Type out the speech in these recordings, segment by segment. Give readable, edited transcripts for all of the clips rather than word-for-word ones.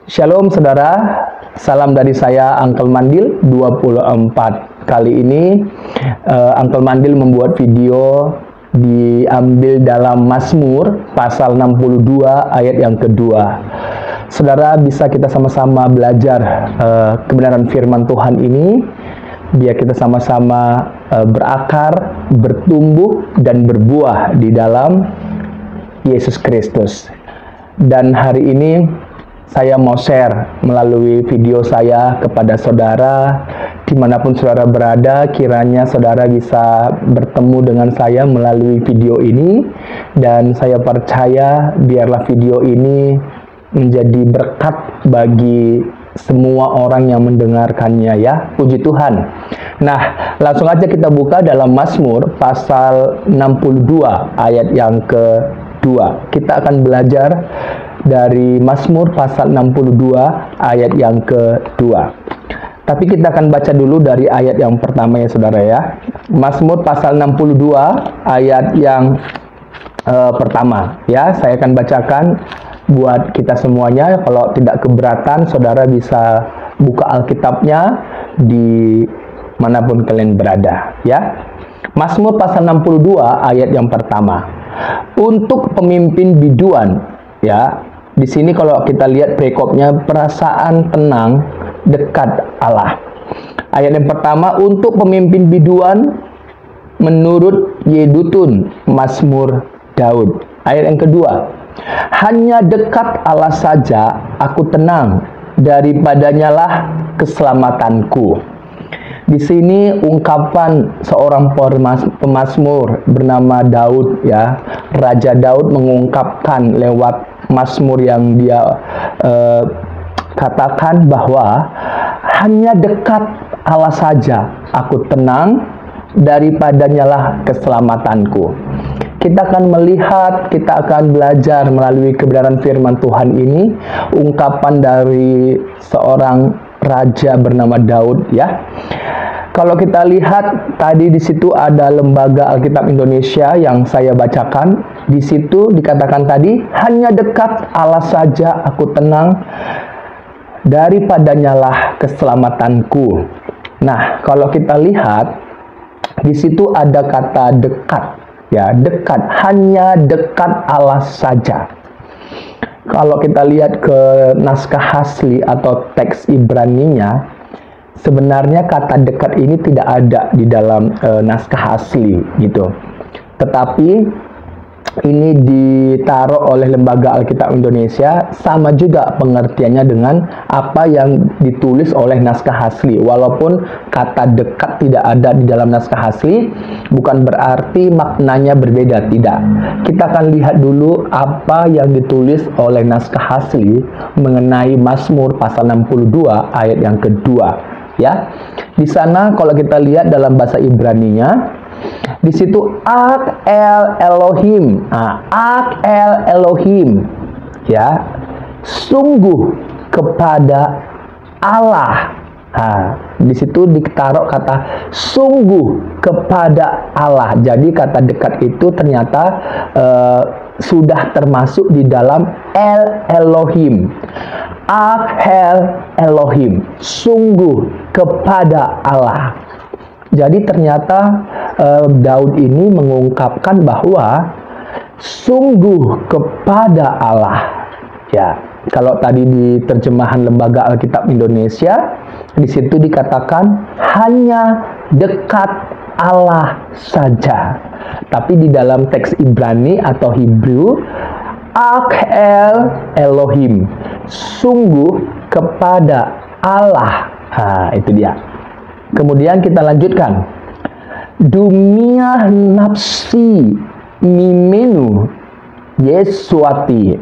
Shalom saudara, salam dari saya Uncle Mandil 24. Kali ini Uncle Mandil membuat video diambil dalam Mazmur pasal 62 ayat yang kedua. Saudara, bisa kita sama-sama belajar kebenaran firman Tuhan ini, biar kita sama-sama berakar, bertumbuh, dan berbuah di dalam Yesus Kristus. Dan hari ini saya mau share melalui video saya kepada saudara, dimanapun saudara berada, kiranya saudara bisa bertemu dengan saya melalui video ini, dan saya percaya biarlah video ini menjadi berkat bagi semua orang yang mendengarkannya, ya. Puji Tuhan. Nah, langsung aja kita buka dalam Mazmur pasal 62 ayat yang kedua. Kita akan belajar dari Mazmur pasal 62 ayat yang kedua. Tapi kita akan baca dulu dari ayat yang pertama ya saudara ya. Mazmur pasal 62 ayat yang pertama ya. Saya akan bacakan buat kita semuanya. Kalau tidak keberatan, saudara bisa buka Alkitabnya di manapun kalian berada ya. Mazmur pasal 62 ayat yang pertama. Untuk pemimpin biduan, ya. Di sini kalau kita lihat perikopnya, perasaan tenang dekat Allah. Ayat yang pertama, untuk pemimpin biduan menurut Yedutun, Mazmur Daud. Ayat yang kedua, hanya dekat Allah saja aku tenang, daripadanya lah keselamatanku. Di sini ungkapan seorang pemazmur bernama Daud ya. Raja Daud mengungkapkan lewat mazmur yang dia katakan bahwa hanya dekat Allah saja aku tenang, daripadanya lah keselamatanku. Kita akan melihat, kita akan belajar melalui kebenaran firman Tuhan ini, ungkapan dari seorang raja bernama Daud ya. Kalau kita lihat tadi di situ ada Lembaga Alkitab Indonesia yang saya bacakan. Di situ dikatakan tadi, hanya dekat Allah saja aku tenang, daripadanya lah keselamatanku. Nah, kalau kita lihat di situ ada kata dekat ya, dekat, hanya dekat Allah saja. Kalau kita lihat ke naskah asli atau teks Ibraninya, sebenarnya kata dekat ini tidak ada di dalam naskah asli gitu. Tetapi ini ditaruh oleh Lembaga Alkitab Indonesia, sama juga pengertiannya dengan apa yang ditulis oleh naskah asli. Walaupun kata dekat tidak ada di dalam naskah asli, bukan berarti maknanya berbeda, tidak. Kita akan lihat dulu apa yang ditulis oleh naskah asli mengenai Mazmur pasal 62 ayat yang kedua. Ya, di sana kalau kita lihat dalam bahasa Ibraninya, di situ Ak El Elohim, Ak El Elohim, ya, sungguh kepada Allah. Di situ ditaruh kata sungguh kepada Allah. Jadi kata dekat itu ternyata sudah termasuk di dalam El Elohim. Ak El Elohim, sungguh kepada Allah. Jadi ternyata Daud ini mengungkapkan bahwa sungguh kepada Allah. Ya, kalau tadi di terjemahan Lembaga Alkitab Indonesia, di situ dikatakan hanya dekat Allah saja. Tapi di dalam teks Ibrani atau Hebrew, Ak El Elohim, sungguh kepada Allah. Itu dia. Kemudian kita lanjutkan. Dumiah nafsi mimenu Yesuati,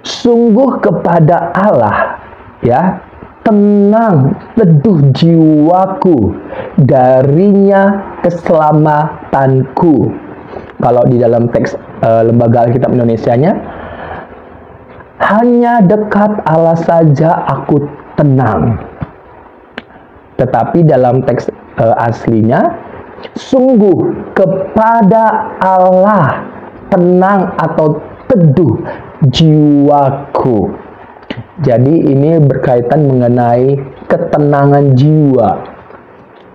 sungguh kepada Allah, ya, tenang teduh jiwaku, darinya keselamatanku. Kalau di dalam teks Lembaga Alkitab Indonesianya, hanya dekat Allah saja aku tenang. Tetapi dalam teks aslinya, sungguh kepada Allah tenang atau teduh jiwaku. Jadi ini berkaitan mengenai ketenangan jiwa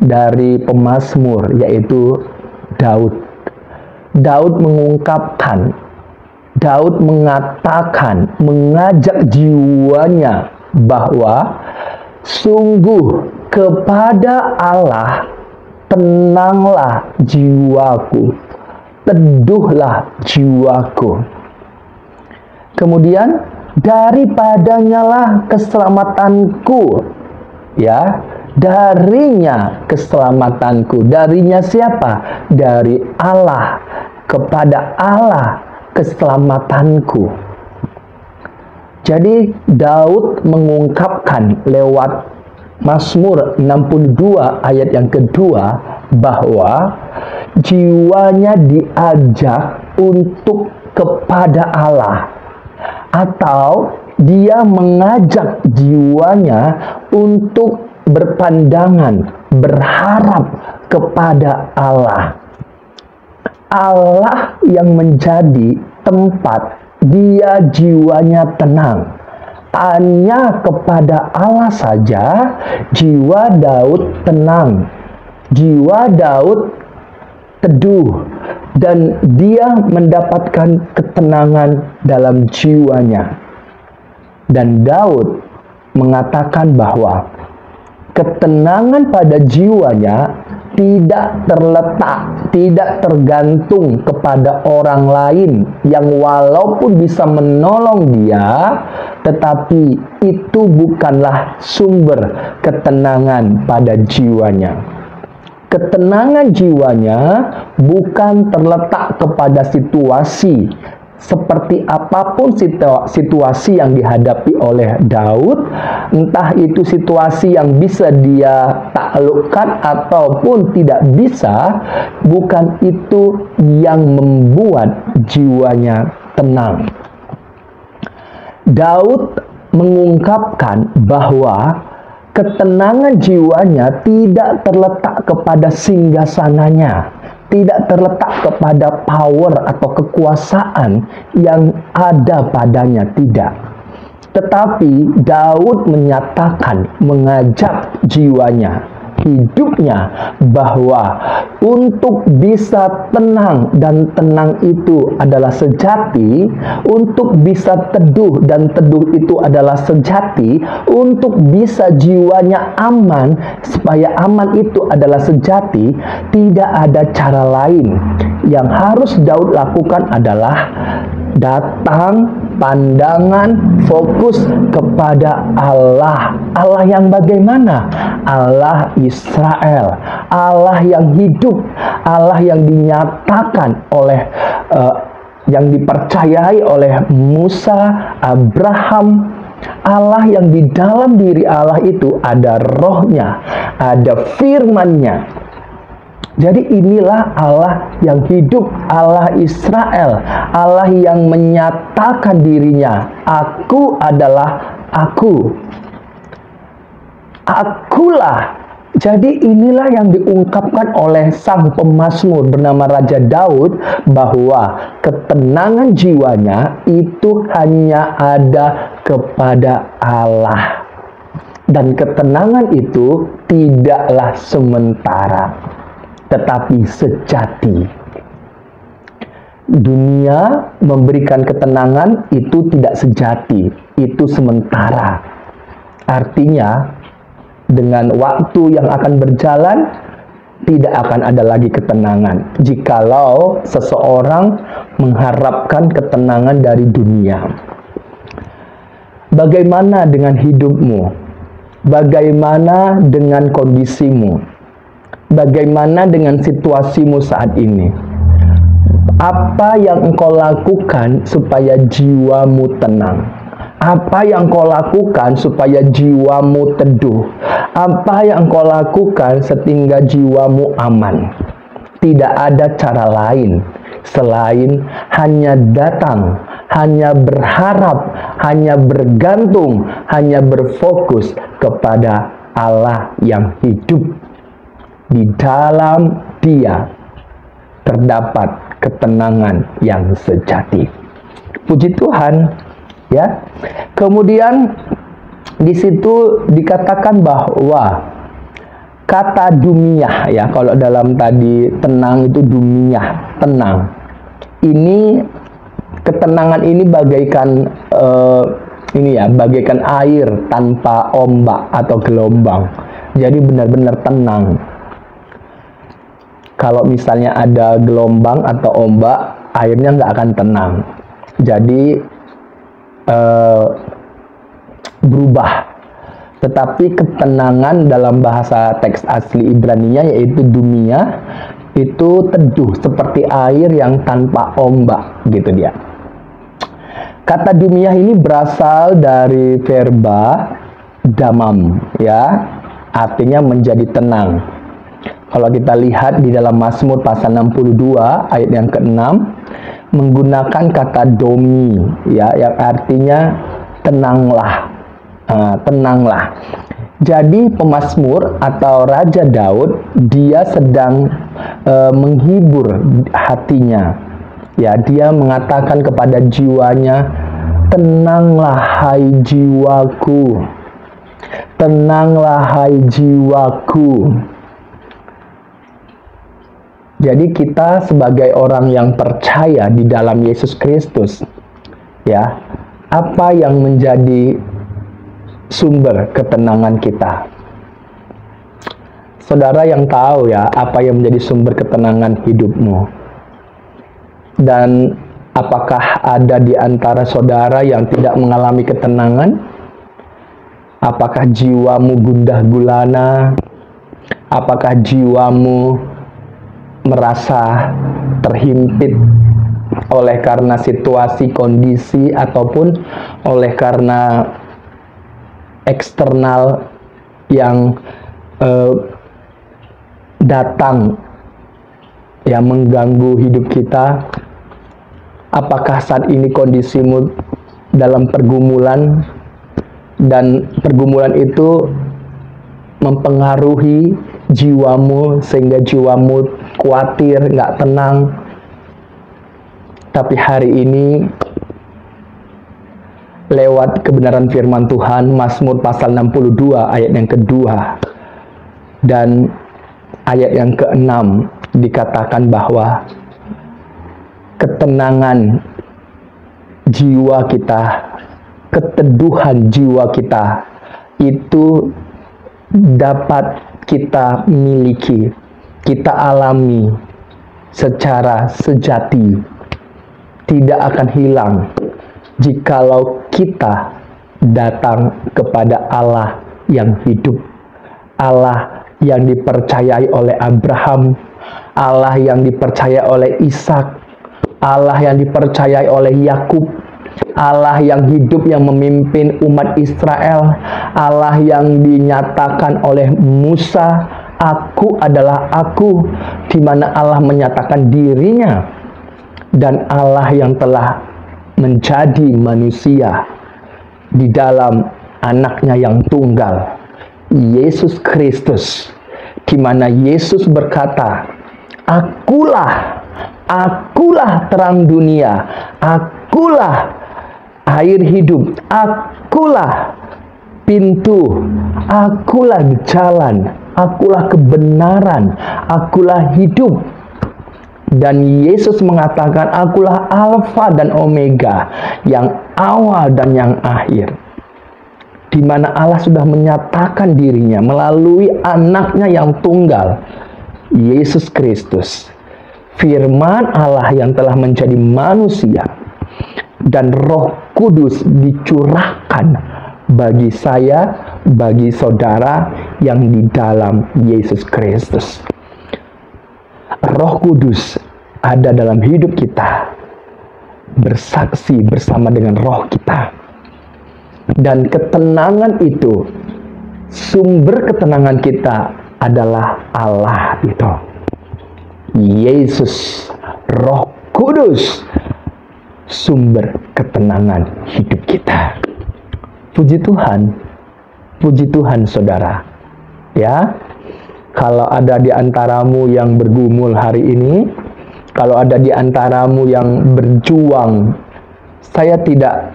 dari pemazmur, yaitu Daud. Daud mengatakan, mengajak jiwanya bahwa sungguh kepada Allah tenanglah jiwaku, teduhlah jiwaku. Kemudian daripadanya lah keselamatanku, ya, darinya keselamatanku. Darinya siapa? Dari Allah, kepada Allah keselamatanku. Jadi Daud mengungkapkan lewat Mazmur 62 ayat yang kedua bahwa jiwanya diajak untuk kepada Allah, atau dia mengajak jiwanya untuk berpandangan, berharap kepada Allah. Allah yang menjadi tempat dia jiwanya tenang. Hanya kepada Allah saja jiwa Daud tenang, jiwa Daud teduh, dan dia mendapatkan ketenangan dalam jiwanya. Dan Daud mengatakan bahwa ketenangan pada jiwanya tidak terletak, tidak tergantung kepada orang lain yang walaupun bisa menolong dia, tetapi itu bukanlah sumber ketenangan pada jiwanya. Ketenangan jiwanya bukan terletak kepada situasi, seperti apapun situasi yang dihadapi oleh Daud, entah itu situasi yang bisa dia taklukkan ataupun tidak bisa, bukan itu yang membuat jiwanya tenang. Daud mengungkapkan bahwa ketenangan jiwanya tidak terletak kepada singgasananya, tidak terletak kepada power atau kekuasaan yang ada padanya, tidak. Tetapi Daud menyatakan, mengajak jiwanya, hidupnya, bahwa untuk bisa tenang, dan tenang itu adalah sejati, untuk bisa teduh, dan teduh itu adalah sejati, untuk bisa jiwanya aman, supaya aman itu adalah sejati, tidak ada cara lain. Yang harus Daud lakukan adalah datang, pandangan, fokus kepada Allah. Allah yang bagaimana? Allah Israel, Allah yang hidup, Allah yang dinyatakan oleh yang dipercayai oleh Musa, Abraham, Allah yang di dalam diri Allah itu ada rohnya, ada firman-Nya. Jadi inilah Allah yang hidup, Allah Israel, Allah yang menyatakan dirinya, aku adalah aku. Akulah. Jadi inilah yang diungkapkan oleh sang pemazmur bernama Raja Daud, bahwa ketenangan jiwanya itu hanya ada kepada Allah. Dan ketenangan itu tidaklah sementara, tetapi sejati. Dunia memberikan ketenangan itu tidak sejati, itu sementara. Artinya, dengan waktu yang akan berjalan, tidak akan ada lagi ketenangan jikalau seseorang mengharapkan ketenangan dari dunia. Bagaimana dengan hidupmu? Bagaimana dengan kondisimu? Bagaimana dengan situasimu saat ini? Apa yang engkau lakukan supaya jiwamu tenang? Apa yang engkau lakukan supaya jiwamu teduh? Apa yang engkau lakukan sehingga jiwamu aman? Tidak ada cara lain selain hanya datang, hanya berharap, hanya bergantung, hanya berfokus kepada Allah yang hidup. Di dalam Dia terdapat ketenangan yang sejati. Puji Tuhan, ya. Kemudian di situ dikatakan bahwa kata dumiyah, ya, kalau dalam tadi tenang itu dumiyah, tenang. Ini ketenangan ini bagaikan bagaikan air tanpa ombak atau gelombang. Jadi benar-benar tenang. Kalau misalnya ada gelombang atau ombak, airnya nggak akan tenang. Jadi berubah. Tetapi ketenangan dalam bahasa teks asli Ibraninya, yaitu dumia, itu teduh seperti air yang tanpa ombak, gitu dia. Kata dumia ini berasal dari verba damam, ya, artinya menjadi tenang. Kalau kita lihat di dalam Mazmur pasal 62 ayat yang ke-6, menggunakan kata domi, ya, yang artinya tenanglah. Tenanglah. Jadi pemazmur atau Raja Daud, dia sedang menghibur hatinya. Ya, dia mengatakan kepada jiwanya, tenanglah hai jiwaku. Tenanglah hai jiwaku. Jadi kita sebagai orang yang percaya di dalam Yesus Kristus, ya, apa yang menjadi sumber ketenangan kita? Saudara yang tahu, ya, apa yang menjadi sumber ketenangan hidupmu. Dan apakah ada di antara saudara yang tidak mengalami ketenangan? Apakah jiwamu gundah gulana? Apakah jiwamu merasa terhimpit oleh karena situasi, kondisi, ataupun oleh karena eksternal yang datang, yang mengganggu hidup kita? Apakah saat ini kondisimu dalam pergumulan, dan pergumulan itu mempengaruhi jiwamu sehingga jiwamu khawatir, nggak tenang? Tapi hari ini lewat kebenaran firman Tuhan, Mazmur pasal 62 ayat yang kedua dan ayat yang ke-6 dikatakan bahwa ketenangan jiwa kita, keteduhan jiwa kita itu dapat kita miliki, kita alami secara sejati, tidak akan hilang jikalau kita datang kepada Allah yang hidup, Allah yang dipercayai oleh Abraham, Allah yang dipercayai oleh Ishak, Allah yang dipercayai oleh Yakub, Allah yang hidup yang memimpin umat Israel, Allah yang dinyatakan oleh Musa, aku adalah aku, di mana Allah menyatakan dirinya, dan Allah yang telah menjadi manusia di dalam anaknya yang tunggal, Yesus Kristus, di mana Yesus berkata, akulah terang dunia, akulah air hidup, akulah pintu, akulah jalan, akulah kebenaran, akulah hidup. Dan Yesus mengatakan, akulah Alfa dan Omega, yang awal dan yang akhir. Di mana Allah sudah menyatakan dirinya melalui anaknya yang tunggal, Yesus Kristus. Firman Allah yang telah menjadi manusia, dan Roh Kudus dicurahkan bagi saya, bagi saudara yang di dalam Yesus Kristus. Roh Kudus ada dalam hidup kita, bersaksi bersama dengan roh kita. Dan ketenangan itu, sumber ketenangan kita adalah Allah itu. Yesus, Roh Kudus, sumber ketenangan hidup kita. Puji Tuhan saudara. Ya, kalau ada di antaramu yang bergumul hari ini, kalau ada di antaramu yang berjuang, saya tidak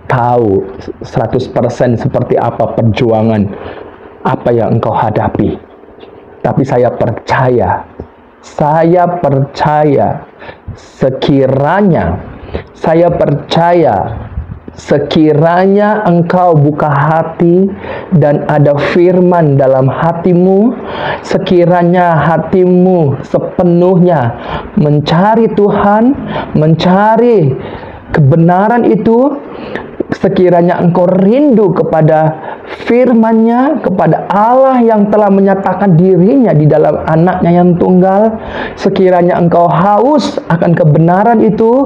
tahu 100% seperti apa perjuangan apa yang engkau hadapi. Tapi saya percaya sekiranya engkau buka hati dan ada firman dalam hatimu, sekiranya hatimu sepenuhnya mencari Tuhan, mencari kebenaran itu, sekiranya engkau rindu kepada firman-Nya, kepada Allah yang telah menyatakan dirinya di dalam anaknya yang tunggal, sekiranya engkau haus akan kebenaran itu,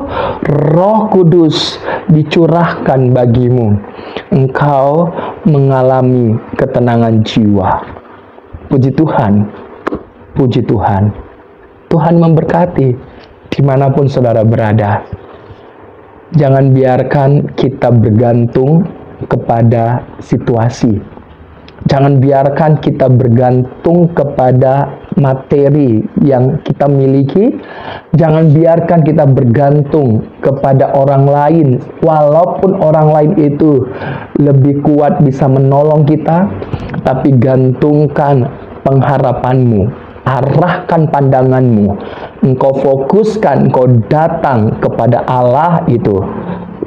Roh Kudus dicurahkan bagimu. Engkau mengalami ketenangan jiwa. Puji Tuhan, puji Tuhan. Tuhan memberkati dimanapun saudara berada. Jangan biarkan kita bergantung kepada situasi. Jangan biarkan kita bergantung kepada materi yang kita miliki. Jangan biarkan kita bergantung kepada orang lain. Walaupun orang lain itu lebih kuat bisa menolong kita, tapi gantungkan pengharapanmu. Arahkan pandanganmu, engkau fokuskan, engkau datang kepada Allah itu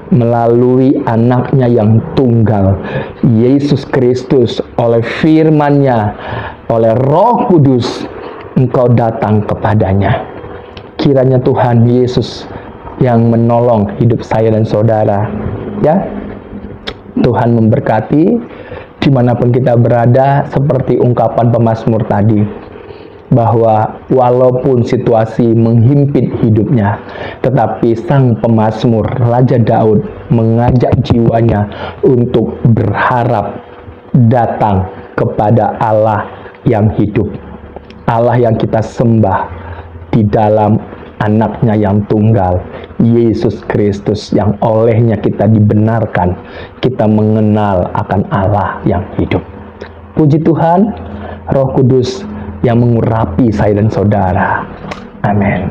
melalui anaknya yang tunggal, Yesus Kristus. Oleh firman-Nya, oleh Roh Kudus, engkau datang kepadanya. Kiranya Tuhan Yesus yang menolong hidup saya dan saudara, ya. Tuhan memberkati dimanapun kita berada, seperti ungkapan pemazmur tadi, bahwa walaupun situasi menghimpit hidupnya, tetapi sang pemazmur Raja Daud mengajak jiwanya untuk berharap datang kepada Allah yang hidup, Allah yang kita sembah di dalam anaknya yang tunggal, Yesus Kristus, yang olehnya kita dibenarkan, kita mengenal akan Allah yang hidup. Puji Tuhan, Roh Kudus yang mengurapi saya dan saudara. Amin.